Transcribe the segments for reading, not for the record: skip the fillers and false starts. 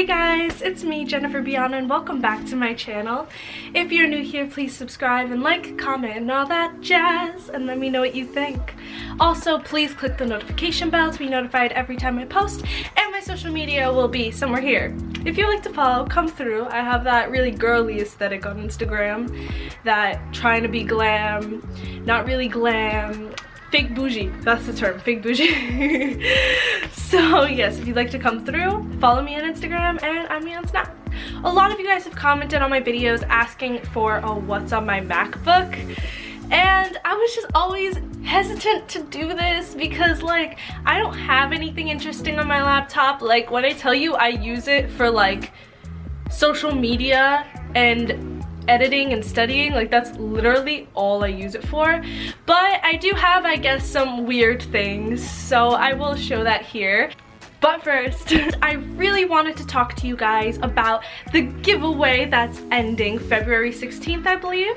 Hey guys, it's me, Jennifer-Biana, and welcome back to my channel. If you're new here, please subscribe and like, comment, and all that jazz, and let me know what you think. Also, please click the notification bell to be notified every time I post, and my social media will be somewhere here. If you like to follow, come through. I have that really girly aesthetic on Instagram, that trying to be glam, not really glam, fake bougie, that's the term, fake bougie. So yes, if you'd like to come through, follow me on Instagram, and I'm me on Snap. A lot of you guys have commented on my videos asking for a what's on my MacBook, and I was just always hesitant to do this because like I don't have anything interesting on my laptop. Like when I tell you I use it for like social media and editing and studying, like that's literally all I use it for. But I do have, I guess, some weird things, so I will show that here. But first, I really wanted to talk to you guys about the giveaway that's ending February 16th, I believe.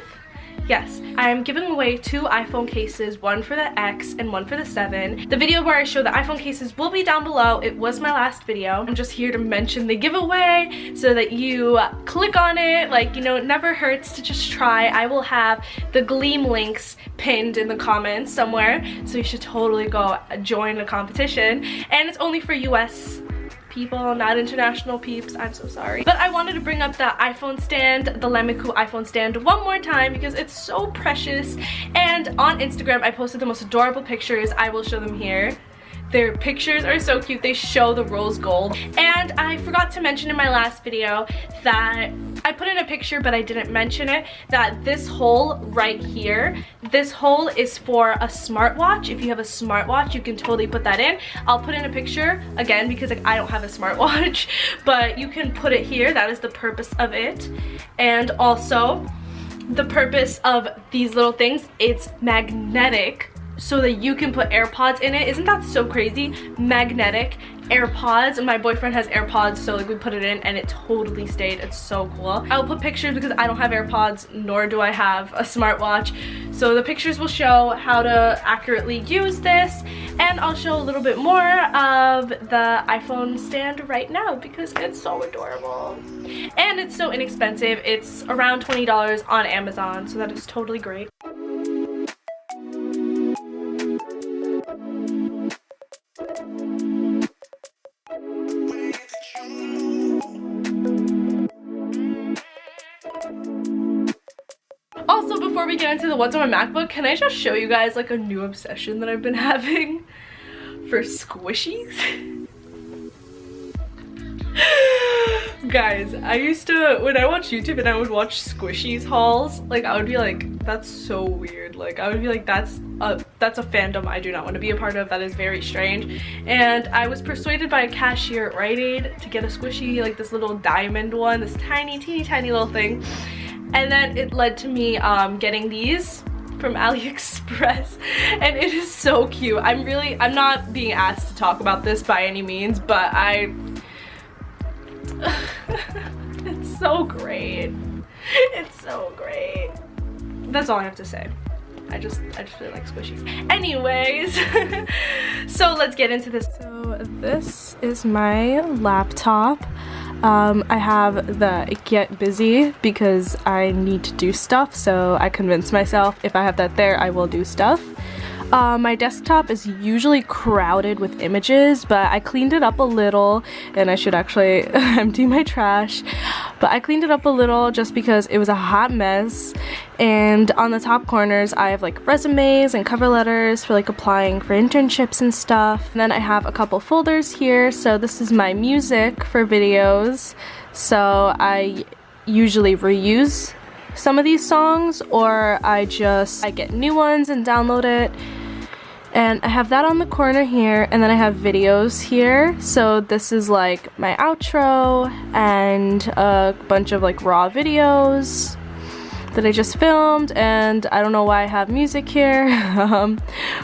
Yes, I am giving away 2 iPhone cases, one for the X and one for the 7. The video where I show the iPhone cases will be down below. It was my last video. I'm just here to mention the giveaway so that you click on it. Like, you know, it never hurts to just try. I will have the Gleam links pinned in the comments somewhere, so you should totally go join the competition. And it's only for US people, not international peeps. I'm so sorry. But I wanted to bring up the iPhone stand, the Lemiku iPhone stand, one more time because it's so precious. And on Instagram, I posted the most adorable pictures. I will show them here. Their pictures are so cute. They show the rose gold. And I forgot to mention in my last video that I put in a picture, but I didn't mention it, that this hole right here, this hole is for a smartwatch. If you have a smartwatch, you can totally put that in. I'll put in a picture again because like I don't have a smartwatch, but you can put it here. That is the purpose of it. And also the purpose of these little things, it's magnetic, so that you can put AirPods in it. Isn't that so crazy? Magnetic AirPods. And my boyfriend has AirPods, so like we put it in and it totally stayed. It's so cool. I'll put pictures because I don't have AirPods, nor do I have a smartwatch. So the pictures will show how to accurately use this, and I'll show a little bit more of the iPhone stand right now because it's so adorable. And it's so inexpensive. It's around $20 on Amazon, so that is totally great. Also, before we get into the what's on my MacBook, can I just show you guys like a new obsession that I've been having for squishies? Guys, I used to, when I watch YouTube and I would watch squishies hauls, like I would be like, that's so weird. Like I would be like, that's a fandom I do not want to be a part of. That is very strange. And I was persuaded by a cashier at Rite Aid to get a squishy, like this little diamond one, this tiny, teeny, tiny little thing. And then it led to me getting these from AliExpress, and it is so cute. I'm not being asked to talk about this by any means, but it's so great. It's so great. That's all I have to say. I just really like squishies. Anyways, so let's get into this. So this is my laptop. I have the Get Busy because I need to do stuff, so I convinced myself if I have that there, I will do stuff. My desktop is usually crowded with images, but I cleaned it up a little, and I should actually empty my trash. But I cleaned it up a little just because it was a hot mess. And on the top corners, I have like resumes and cover letters for like applying for internships and stuff. And then I have a couple folders here. So this is my music for videos. So I usually reuse some of these songs, or I get new ones and download it. And I have that on the corner here, and then I have videos here. So this is like my outro and a bunch of like raw videos that I just filmed, and I don't know why I have music here.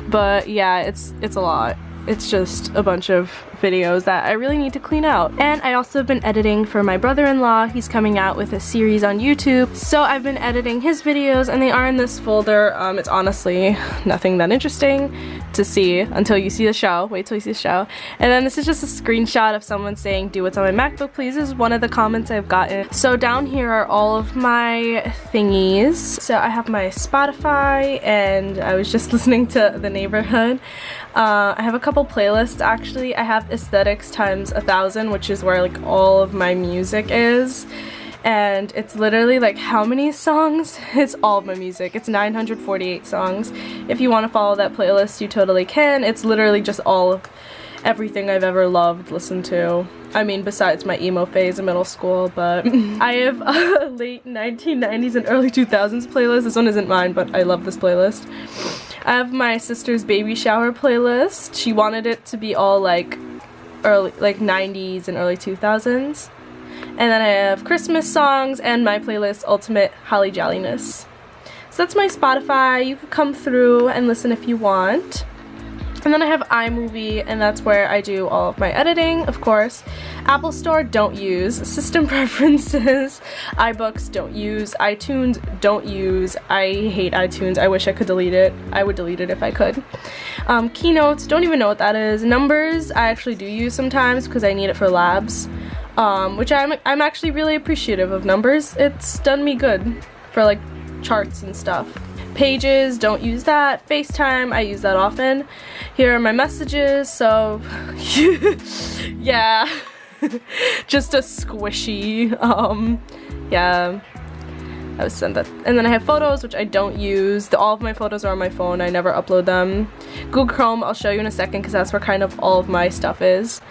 But yeah, it's a lot. It's just a bunch of videos that I really need to clean out. And I also have been editing for my brother-in-law. He's coming out with a series on YouTube, so I've been editing his videos, and they are in this folder. It's honestly nothing that interesting to see until you see the show. Wait till you see the show. And then this is just a screenshot of someone saying, "Do what's on my MacBook, please," is one of the comments I've gotten. So down here are all of my thingies. So I have my Spotify, and I was just listening to The Neighborhood. I have a couple playlists actually. I have Aesthetics times 1000, which is where like all of my music is. And it's literally like how many songs? It's all of my music. It's 948 songs. If you want to follow that playlist, you totally can. It's literally just all of everything I've ever loved, listened to. I mean, besides my emo phase in middle school, but I have a late 1990s and early 2000s playlist. This one isn't mine, but I love this playlist. I have my sister's baby shower playlist. She wanted it to be all like early, like 90s and early 2000s. And then I have Christmas songs and my playlist Ultimate Holly Jolliness. So that's my Spotify. You could come through and listen if you want. And then I have Imovie, and that's where I do all of my editing, of course. Apple Store, don't use. System preferences. iBooks, don't use. iTunes, don't use. I hate iTunes. I wish I could delete it. I would delete it if I could. Keynotes, don't even know what that is. Numbers, I actually do use sometimes because I need it for labs. Which I'm actually really appreciative of Numbers. It's done me good for like charts and stuff. Pages, don't use that. FaceTime, I use that often. Here are my messages, so yeah. Just a squishy, yeah. I was sent that. And then I have photos, which I don't use. All of my photos are on my phone. I never upload them. Google Chrome, I'll show you in a second because that's where kind of all of my stuff is.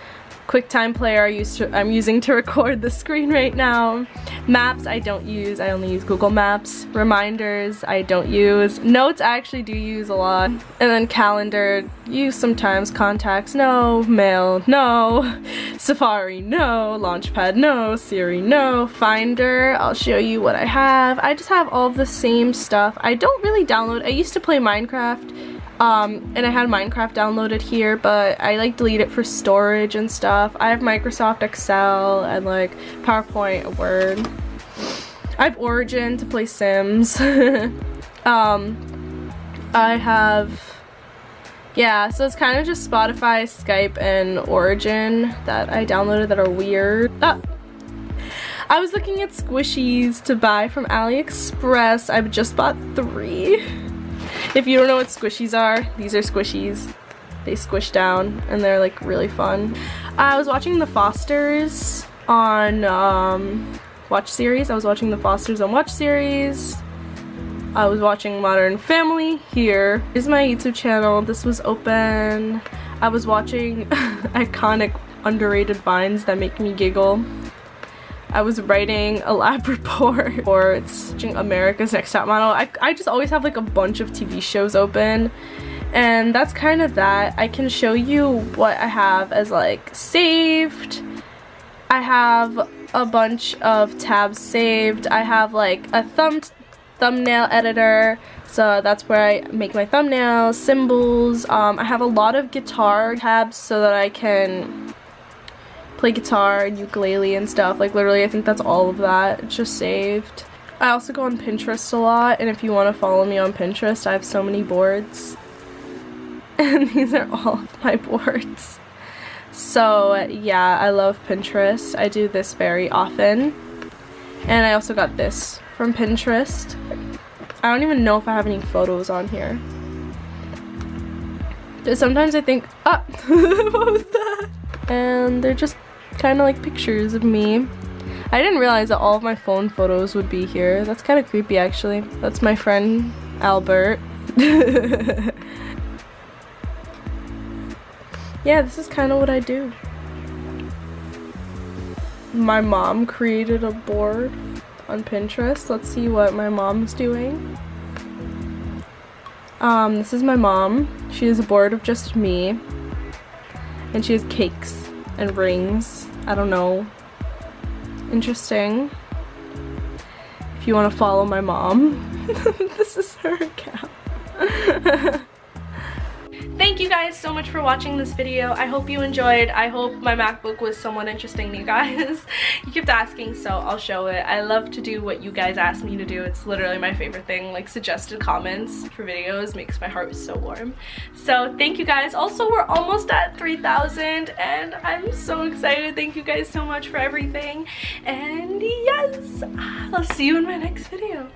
QuickTime Player I'm using to record the screen right now. Maps I don't use, I only use Google Maps. Reminders I don't use. Notes I actually do use a lot. And then calendar, use sometimes. Contacts, no. Mail, no. Safari, no. Launchpad, no. Siri, no. Finder, I'll show you what I have. I just have all of the same stuff. I don't really download. I used to play Minecraft. And I had Minecraft downloaded here, but I like delete it for storage and stuff. I have Microsoft Excel and like PowerPoint, Word. I have Origin to play Sims. I have, yeah, so it's kind of just Spotify, Skype, and Origin that I downloaded that are weird. I was looking at squishies to buy from AliExpress. I've just bought 3. If you don't know what squishies are, these are squishies. They squish down and they're like really fun. I was watching The Fosters on Watch Series. I was watching The Fosters on Watch Series. I was watching Modern Family here. Here's my YouTube channel. This was open. I was watching iconic underrated vines that make me giggle. I was writing a lab report for America's Next Top Model. I just always have like a bunch of TV shows open, and that's kind of that. I can show you what I have as like saved. I have a bunch of tabs saved. I have like a thumbnail editor, so that's where I make my thumbnails, symbols. I have a lot of guitar tabs so that I can play guitar and ukulele and stuff. Like literally I think that's all of that. It's just saved. I also go on Pinterest a lot, and if you want to follow me on Pinterest, I have so many boards. And these are all of my boards. So yeah, I love Pinterest. I do this very often. And I also got this from Pinterest. I don't even know if I have any photos on here. But sometimes I think, what was that? And they're just kind of like pictures of me. I didn't realize that all of my phone photos would be here. That's kind of creepy actually. That's my friend Albert. Yeah, this is kind of what I do. My mom created a board on Pinterest. Let's see what my mom's doing. This is my mom. She has a board of just me. And she has cakes and rings. I don't know. Interesting. If you want to follow my mom, this is her account. Thank you guys so much for watching this video. I hope you enjoyed. I hope my MacBook was somewhat interesting to you guys. You kept asking, so I'll show it. I love to do what you guys ask me to do. It's literally my favorite thing. Like, suggested comments for videos makes my heart so warm. So thank you guys. Also, we're almost at 3,000 and I'm so excited. Thank you guys so much for everything. And yes, I'll see you in my next video.